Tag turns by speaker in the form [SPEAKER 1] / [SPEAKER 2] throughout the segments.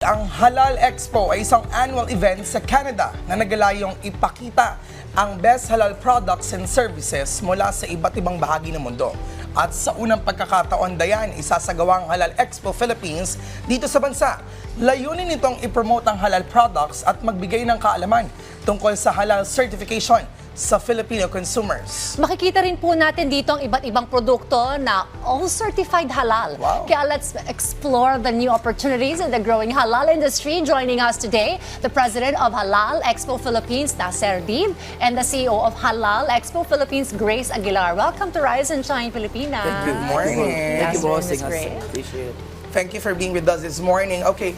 [SPEAKER 1] Ang Halal Expo ay isang annual event sa Canada na nagalayong ipakita ang best halal products and services mula sa iba't ibang bahagi ng mundo. At sa unang pagkakataon dayan, isasagawa ang Halal Expo Philippines dito sa bansa. Layunin nitong ipromote ang halal products at magbigay ng kaalaman tungkol sa halal certification sa Filipino consumers.
[SPEAKER 2] Makikita rin po natin dito ang iba't ibang produkto na all certified halal.
[SPEAKER 1] Wow.
[SPEAKER 2] Kaya let's explore the new opportunities in the growing halal industry. Joining us today, the President of Halal Expo Philippines, Nasser Dib, and the CEO of Halal Expo Philippines, Grace Aguilar. Welcome to Rise and Shine, Pilipinas.
[SPEAKER 1] Good morning.
[SPEAKER 3] Thank you for hosting us.
[SPEAKER 2] Great.
[SPEAKER 3] Appreciate it.
[SPEAKER 1] Thank you for being with us this morning. Okay,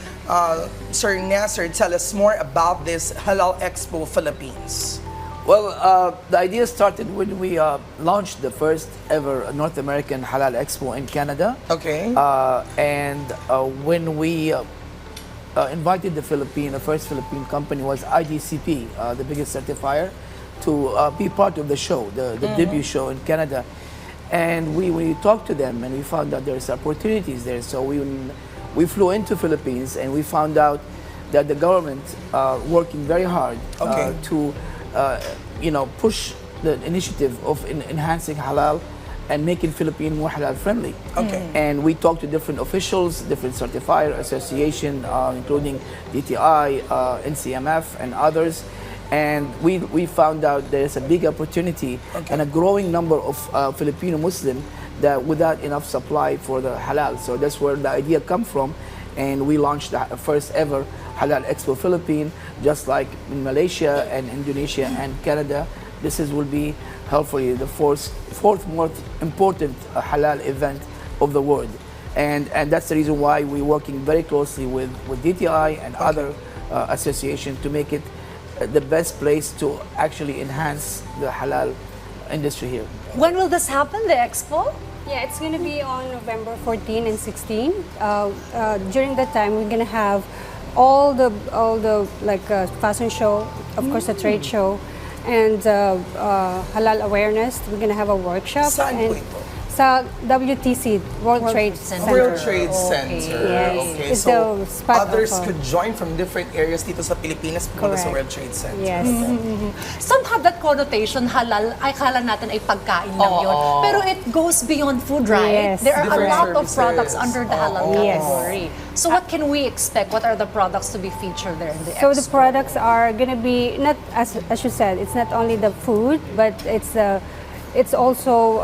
[SPEAKER 1] Sir Nasser, tell us more about this Halal Expo Philippines.
[SPEAKER 3] Well, the idea started when we launched the first ever North American Halal Expo in Canada.
[SPEAKER 1] Okay.
[SPEAKER 3] And when we invited the first Philippine company was IDCP, the biggest certifier, to be part of the show, the debut show in Canada. And we talked to them and we found out there's opportunities there. So we flew into Philippines and we found out that the government working very hard to push the initiative of enhancing halal and making Philippines more halal friendly.
[SPEAKER 1] Okay.
[SPEAKER 3] And we talked to different officials, different certifier association, including DTI, NCMF, and others. And we found out there's a big opportunity and a growing number of Filipino Muslim that without enough supply for the halal. So that's where the idea come from. And we launched the first ever Halal Expo Philippines, just like in Malaysia and Indonesia and Canada. This will be hopefully the fourth most important halal event of the world. And that's the reason why we're working very closely with DTI and other associations to make it the best place to actually enhance the halal industry here.
[SPEAKER 2] When will this happen, the expo?
[SPEAKER 4] Yeah, it's going to be on November 14 and 16. During that time, we're going to have all the fashion show, of course, a trade show, and halal awareness. We're going to have a workshop.
[SPEAKER 1] Saan po ito?
[SPEAKER 4] Sa WTC, World Trade Center.
[SPEAKER 1] World Trade Center.
[SPEAKER 4] Yes.
[SPEAKER 1] Okay.
[SPEAKER 4] It's
[SPEAKER 1] So
[SPEAKER 4] the spot
[SPEAKER 1] others
[SPEAKER 4] of,
[SPEAKER 1] could join from different areas dito sa Pilipinas pumunta sa
[SPEAKER 4] Correct.
[SPEAKER 1] World Trade Center.
[SPEAKER 4] Yes.
[SPEAKER 2] Some have that connotation, halal, ay kala natin ay pagkain lang yun. Pero it goes beyond food, right?
[SPEAKER 4] Yes.
[SPEAKER 2] There are
[SPEAKER 1] Different
[SPEAKER 2] a lot of
[SPEAKER 1] services.
[SPEAKER 2] products under the halal
[SPEAKER 4] Yes.
[SPEAKER 2] category. So what can we expect? What are the products to be featured there in the
[SPEAKER 4] So
[SPEAKER 2] expo?
[SPEAKER 4] the products are going to be not as you said. It's not only the food, but it's also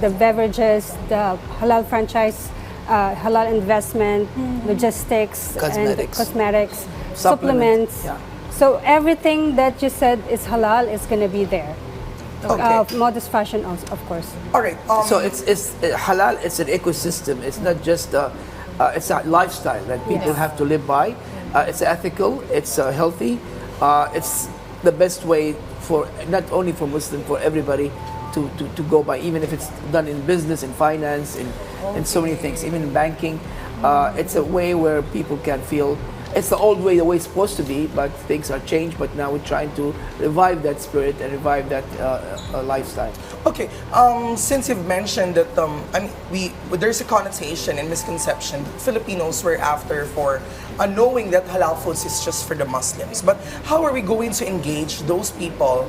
[SPEAKER 4] the beverages, the halal franchise, halal investment, logistics, and cosmetics, supplements.
[SPEAKER 3] Yeah.
[SPEAKER 4] So everything that you said is halal is going to be there.
[SPEAKER 1] Okay.
[SPEAKER 4] Modest fashion, also, of course.
[SPEAKER 1] All right.
[SPEAKER 3] So it's halal. It's an ecosystem. It's not just it's a lifestyle that people have to live by. It's ethical. It's healthy. It's the best way for not only for Muslim, for everybody to go by. Even if it's done in business, in finance, in so many things, even in banking. It's a way where people can feel. It's the old way, the way it's supposed to be, but things are changed. But now we're trying to revive that spirit and revive that lifestyle.
[SPEAKER 1] Okay, since you've mentioned that, there's a connotation and misconception that Filipinos were after for knowing that halal foods is just for the Muslims. But how are we going to engage those people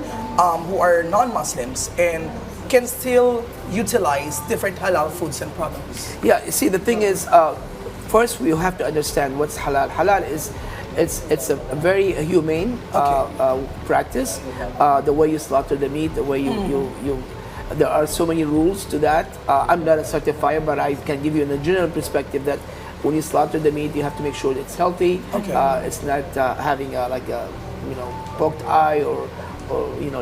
[SPEAKER 1] who are non-Muslims and can still utilize different halal foods and products?
[SPEAKER 3] Yeah, you see, the thing is, first we have to understand what's halal. Halal is it's a very humane practice. The way you slaughter the meat, the way you there are so many rules to that. I'm not a certifier, but I can give you a general perspective that when you slaughter the meat, you have to make sure it's healthy.
[SPEAKER 1] Okay.
[SPEAKER 3] It's not having like a poked eye or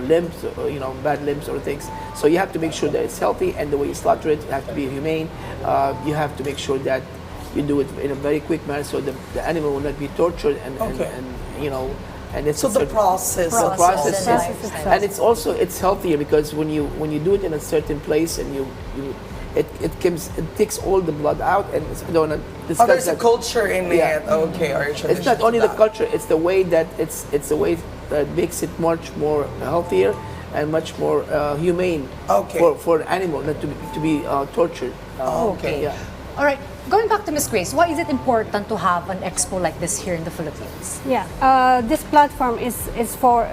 [SPEAKER 3] limbs or bad limbs or things. So you have to make sure that it's healthy, and the way you slaughter it, you have to be humane. You have to make sure that you do it in a very quick manner so the animal will not be tortured and it's
[SPEAKER 1] So the process
[SPEAKER 3] and it's healthier because when you do it in a certain place and it takes all the blood out, and I don't want to discuss
[SPEAKER 1] there's
[SPEAKER 3] that.
[SPEAKER 1] a culture in it. Okay, or a
[SPEAKER 3] It's
[SPEAKER 1] tradition
[SPEAKER 3] not only
[SPEAKER 1] to
[SPEAKER 3] the
[SPEAKER 1] that.
[SPEAKER 3] culture; it's the way that it's the way that makes it much more healthier and much more humane
[SPEAKER 1] Okay.
[SPEAKER 3] for an animal not to be tortured.
[SPEAKER 1] Okay.
[SPEAKER 3] Yeah.
[SPEAKER 2] All right, going back to Ms. Grace, why is it important to have an expo like this here in the Philippines?
[SPEAKER 4] Yeah, this platform is for,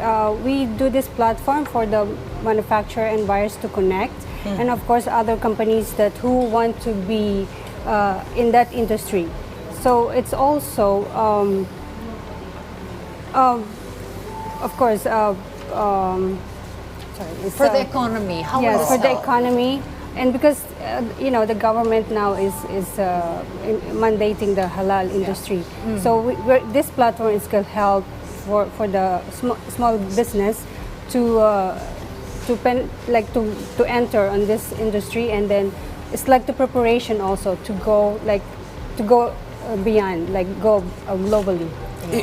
[SPEAKER 4] we do this platform for the manufacturer and buyers to connect, and of course other companies that who want to be in that industry. So it's also, of course, sorry, it's,
[SPEAKER 2] For the economy, how will
[SPEAKER 4] yes,
[SPEAKER 2] this
[SPEAKER 4] for the
[SPEAKER 2] help?
[SPEAKER 4] economy, and because you know the government now is mandating the halal industry, so this platform is going to help for the small business to enter on this industry, and then it's like the preparation also to go beyond, like go globally.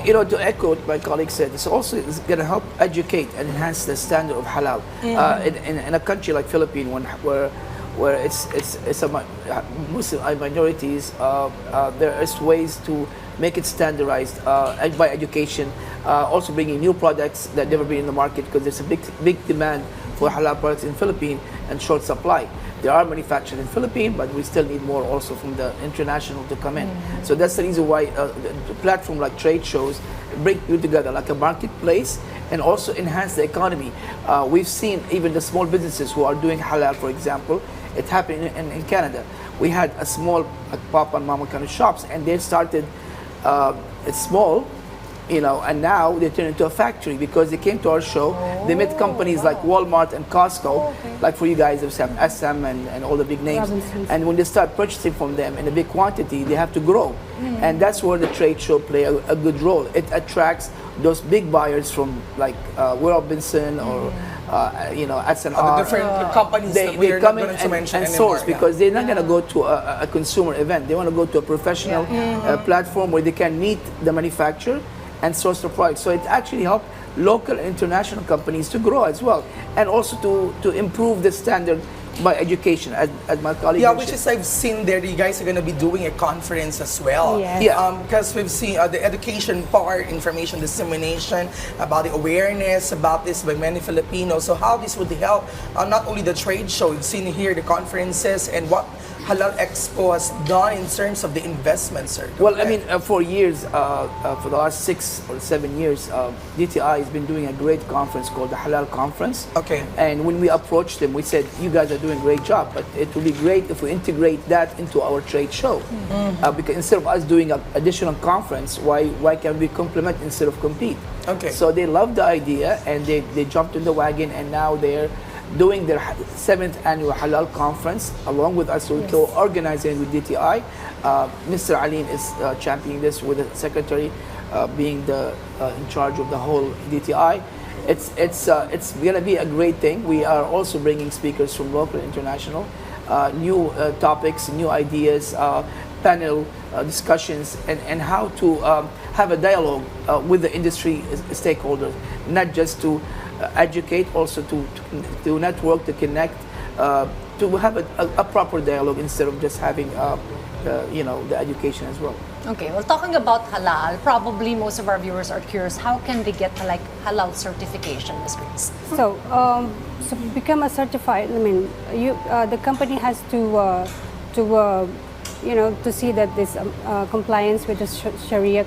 [SPEAKER 3] You know, to echo what my colleague said, it's also going to help educate and enhance the standard of halal. In a country like Philippines, where it's a Muslim minorities, there is ways to make it standardized by education, also bringing new products that never been in the market, because there's a big demand for halal products in Philippines and short supply. They are manufactured in Philippines, but we still need more also from the international to come in. So that's the reason why the platform like trade shows bring you together like a marketplace and also enhance the economy. We've seen even the small businesses who are doing halal, for example. It happened in Canada. We had a small pop and mama kind of shops, and they started it's small, you know, and now they turn into a factory because they came to our show. They met companies like Walmart and Costco, like for you guys, there's SM and all the big names.
[SPEAKER 4] Robinsons.
[SPEAKER 3] And when they start purchasing from them in a big quantity, they have to grow. And that's where the trade show play a good role. It attracts those big buyers from like Robinson or you know,
[SPEAKER 1] The
[SPEAKER 3] SNR.
[SPEAKER 1] different companies that
[SPEAKER 3] They
[SPEAKER 1] we're not
[SPEAKER 3] come in
[SPEAKER 1] going to mention
[SPEAKER 3] and
[SPEAKER 1] anymore.
[SPEAKER 3] source because they're not going to go to a consumer event. They want to go to a professional platform where they can meet the manufacturer and source the product. So it actually helped local and international companies to grow as well, and also to improve the standard by education, as my colleague
[SPEAKER 1] Yeah,
[SPEAKER 3] mentioned.
[SPEAKER 1] which is I've seen there you guys are going to be doing a conference as well.
[SPEAKER 4] Yes.
[SPEAKER 3] Yeah.
[SPEAKER 1] Because we've seen the education part, information dissemination about the awareness about this by many Filipinos. So how this would help not only the trade show, we've seen here the conferences and what Halal Expo has done in terms of the investment, sir.
[SPEAKER 3] Well, I mean, for years, for the last 6 or 7 years, DTI has been doing a great conference called the Halal Conference.
[SPEAKER 1] Okay.
[SPEAKER 3] And when we approached them, we said, you guys are doing a great job, but it would be great if we integrate that into our trade show. Because instead of us doing an additional conference, why can we complement instead of compete?
[SPEAKER 1] Okay.
[SPEAKER 3] So they loved the idea, and they jumped in the wagon, and now they're doing their 7th annual Halal Conference along with us. So we co-organizing with DTI. Mr. Alim is championing this with the secretary being in charge of the whole DTI. It's going to be a great thing. We are also bringing speakers from local and international, new topics, new ideas, panel discussions, and how to have a dialogue with the industry stakeholders, not just to educate, also to network, to connect, to have a proper dialogue instead of just having you know, the education as well.
[SPEAKER 2] Okay, well, talking about halal, probably most of our viewers are curious, how can they get like halal certification, Ms. Grace?
[SPEAKER 4] So, so become a certified. I mean, the company has to you know, to see that this compliance with the Sharia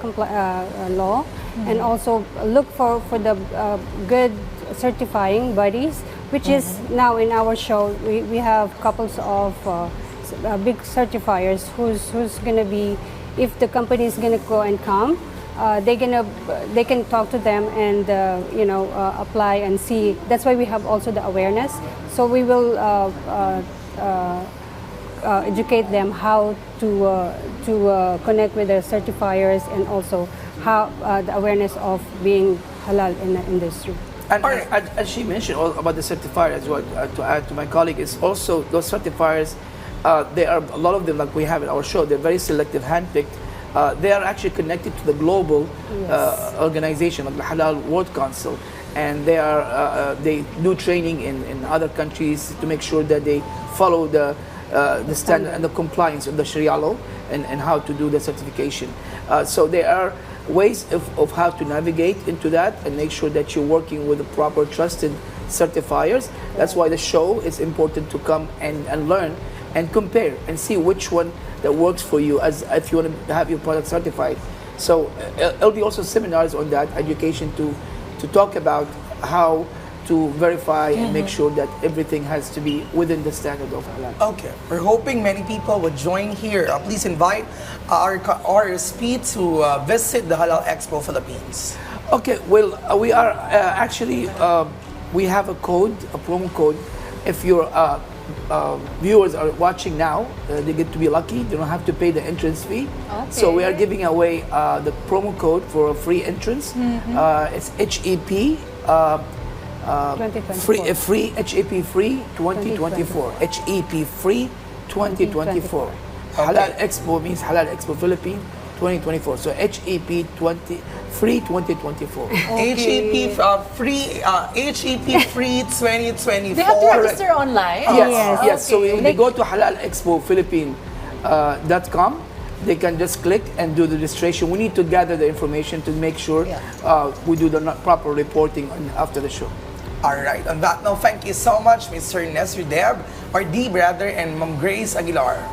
[SPEAKER 4] law, and also look for the good certifying bodies, which is now in our show. We have couples of big certifiers who's gonna be, if the company is gonna go and come, they can talk to them and you know, apply and see. That's why we have also the awareness. So we will educate them how to connect with the certifiers, and also how the awareness of being halal in the industry.
[SPEAKER 3] And as she mentioned about the certifier as well, to add to my colleague, is also those certifiers, there are a lot of them, like we have in our show, they're very selective, handpicked. They are actually connected to the global organization, like the Halal World Council, and they do training in other countries to make sure that they follow the standard and the compliance of the Sharia law, and how to do the certification. So there are ways of how to navigate into that and make sure that you're working with the proper trusted certifiers. That's why the show is important, to come and learn and compare and see which one that works for you as if you want to have your product certified. So there'll be also seminars on that, education to talk about how to verify and make sure that everything has to be within the standard of halal.
[SPEAKER 1] Okay, we're hoping many people would join here. Please invite our RSP to visit the Halal Expo Philippines.
[SPEAKER 3] Okay, well, we are actually, we have a code, a promo code. If your viewers are watching now, they get to be lucky. They don't have to pay the entrance fee. So we are giving away the promo code for a free entrance. It's HEP.
[SPEAKER 4] 2024.
[SPEAKER 3] Free HEP free 2024. HEP free 2024. Halal Expo means Halal Expo Philippines 2024. So HEP free 2024.
[SPEAKER 1] HEP free HEP free 2024.
[SPEAKER 2] They have to register online?
[SPEAKER 3] Yes. So when they go to halalexpophilippine.com, they can just click and do the registration. We need to gather the information to make sure we do the proper reporting after the show.
[SPEAKER 1] All right. On that note, thank you so much, Mr. Nesri Deb, or D. Brother, and Ma'am Grace Aguilar.